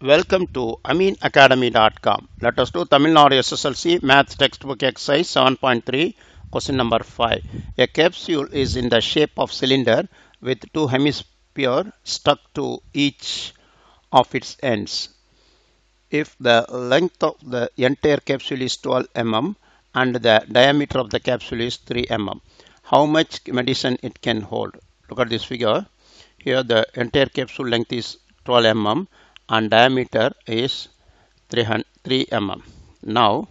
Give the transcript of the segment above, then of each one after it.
Welcome to AmeenAcademy.com. Let us do Tamil Nadu SSLC Math Textbook Exercise 7.3, question number 5. A capsule is in the shape of cylinder with two hemispheres stuck to each of its ends. If the length of the entire capsule is 12 mm and the diameter of the capsule is 3 mm, how much medicine it can hold? Look at this figure. Here the entire capsule length is 12 mm and diameter is 3 mm. Now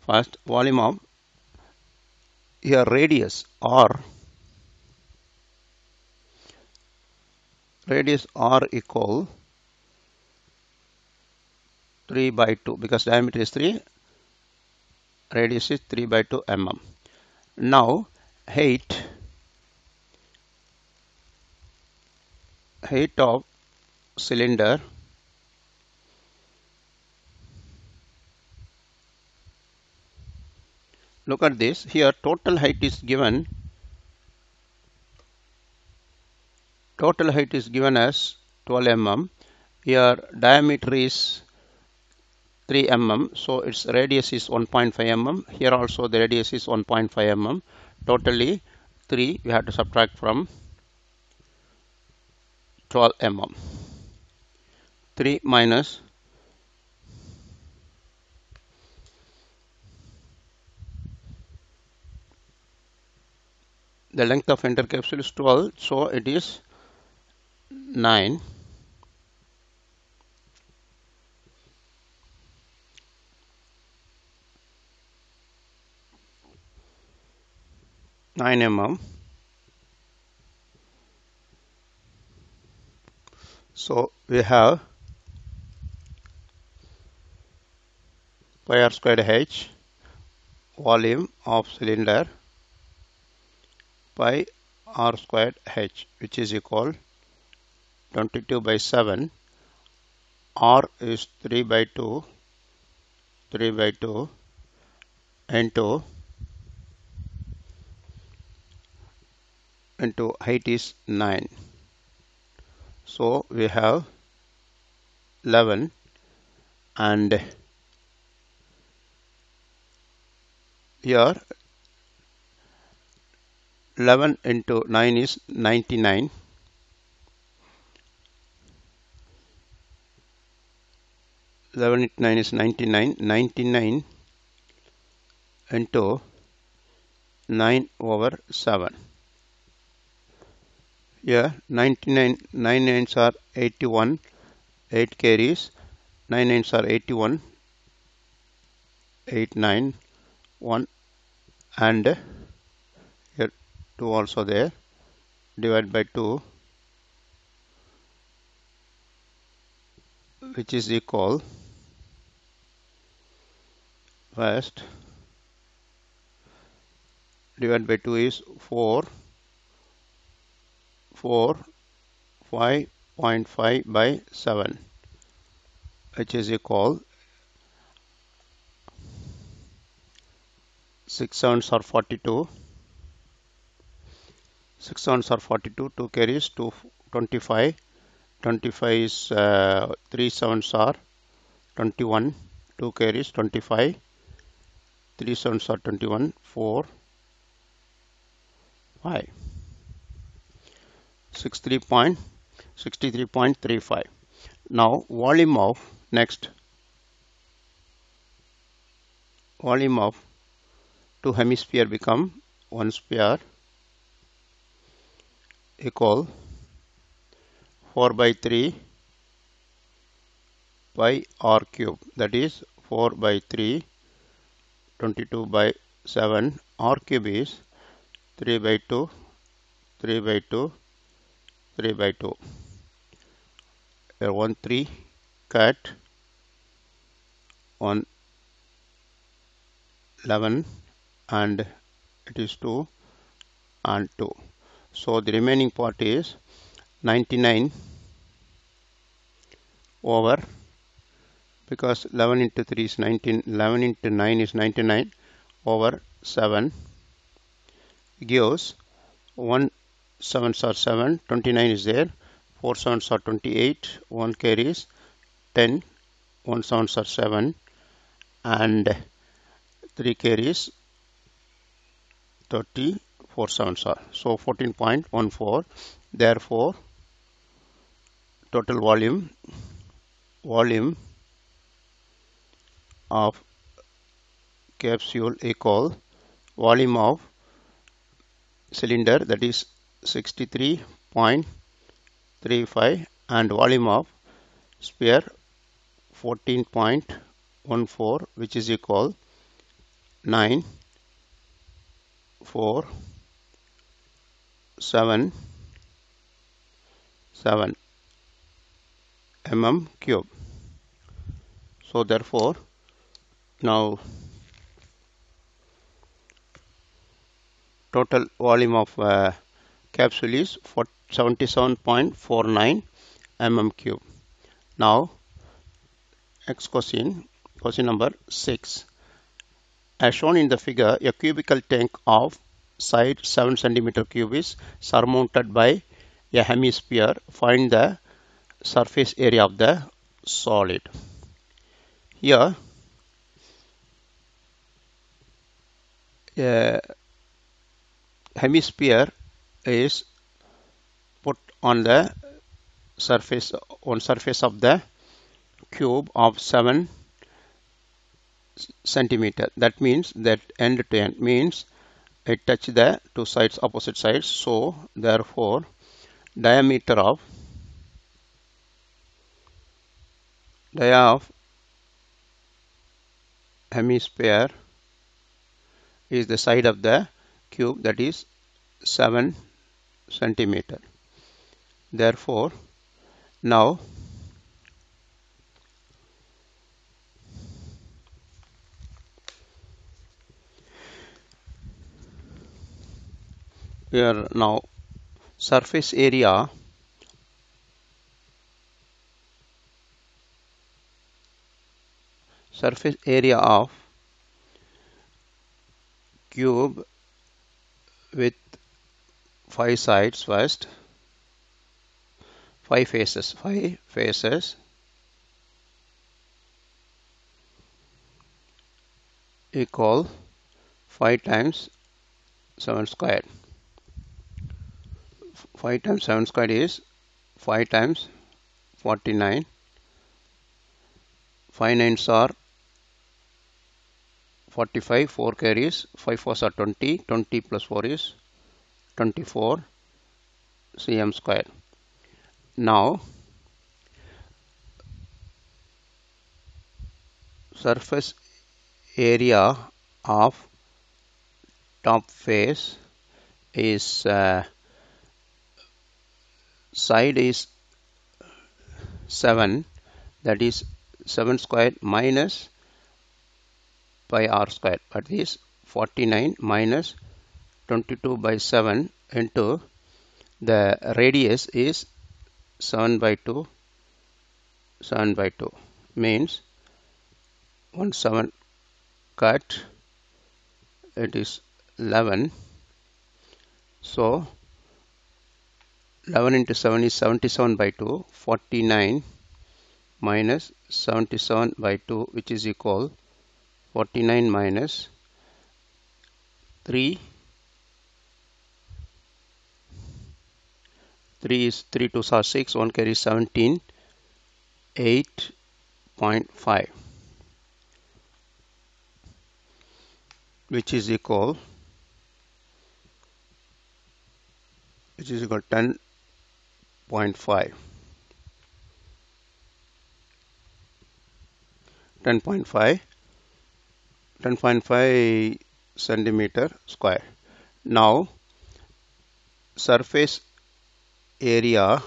first volume of here radius r equal 3 by 2 because diameter is 3, radius is 3 by 2 mm. Now height of cylinder look at this. Here total height is given as 12 mm. Here diameter is 3 mm, so its radius is 1.5 mm. Here also the radius is 1.5 mm. Totally 3 we have to subtract from 12 mm. 3 minus the length of entire capsule is 12, so it is 9. 9 mm. So we have pi r squared h volume of cylinder pi r squared h, which is equal 22 by 7. R is 3 by 2 into height is 9. So we have 11, and here 11 into 9 is 99. 11 into 9 is 99. 99 into 9 over 7. Here 99, 9 nines are 81, 8 carries, 9 nines are 81, 8 9, 1, and here 2 also there, divide by 2, which is equal, first divide by 2 is 4, 5.5 by 7, which is equal 6 sevens are 42. 6 sevens are 42. 2 carries 2 25. 25 is 3 sevens are 21. 2 carries 25. 3 sevens are 21. 4 5. 63.35. Now volume of two hemisphere become one sphere equal 4 by 3 pi r cube, that is 4 by 3 22 by 7. R cube is 3 by 2 3 by 2 3 by 2. Here 1 3 cut, 1 11, and it is 2 and 2. So the remaining part is 99 over, because 11 into 3 is 19, 11 into 9 is 99 over 7 gives 1 sevens are 7, 29 is there, 4 sevens are 28, 1 carries 10, 1 sevens are 7, and 3 carries 30, 4 sevens are. So 14.14. Therefore, total volume of capsule equal volume of cylinder, that is 63.35, and volume of sphere 14.14, which is equal 9477 mm cube. So therefore, now total volume of capsule is 77.49 mm cube. Now next question number 6. As shown in the figure, a cubical tank of side 7 cm cube is surmounted by a hemisphere. Find the surface area of the solid. Here a hemisphere is put on the surface of the cube of 7 centimeter. That means that end to end means it touch the two sides, opposite sides. So therefore diameter of hemisphere is the side of the cube, that is 7 centimeter. Therefore now here now surface area of cube with 5 sides, first 5 faces equal 5 times 7 squared. 5 times 7 squared is 5 times 49. 5 nines are 45, 4 carries, 5 fours are 20, 20 plus 4 is 24 cm square. Now surface area of top face is side is 7, that is 7 squared minus pi r square, that is 49 minus 22 by 7 into the radius is 7 by 2 means 1 7 cut, it is 11. So 11 into 7 is 77 by 2. 49 minus 77 by 2, which is equal 49 minus 3. 3 is 3 2s are 6, 1 carry 17, 8.5, which is equal 10.5. 10.5 centimeter square. Now surface area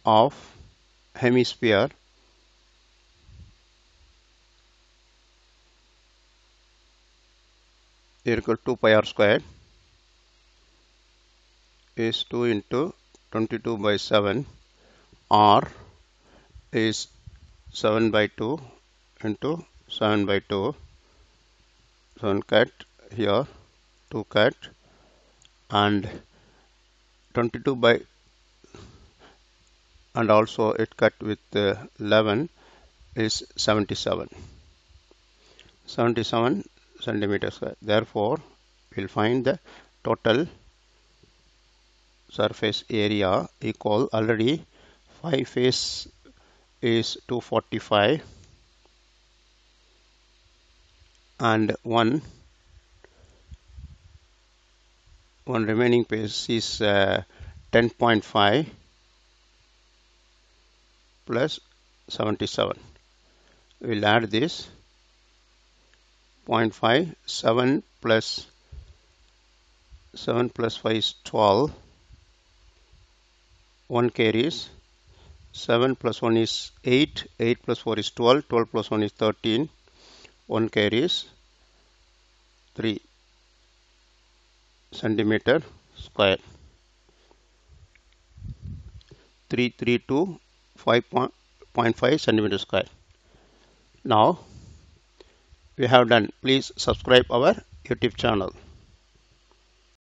of hemisphere equal to 2 pi r squared is 2 into 22 by 7. R is 7 by 2 into 7 by 2. 7 cut here, 2 cut, and 22 by and also it cut with 11 is 77 centimeters square. Therefore, we'll find the total surface area equal, already 5 face is 245 and one remaining face is 10.5 plus 77. We'll add this 0.5, 7 plus 5 is 12, 1 carries, 7 plus 1 is 8, 8 plus 4 is 12, 12 plus 1 is 13, 1 carries 3 centimeter square, 332 5.5 centimeter square. Now we have done. Please subscribe our YouTube channel.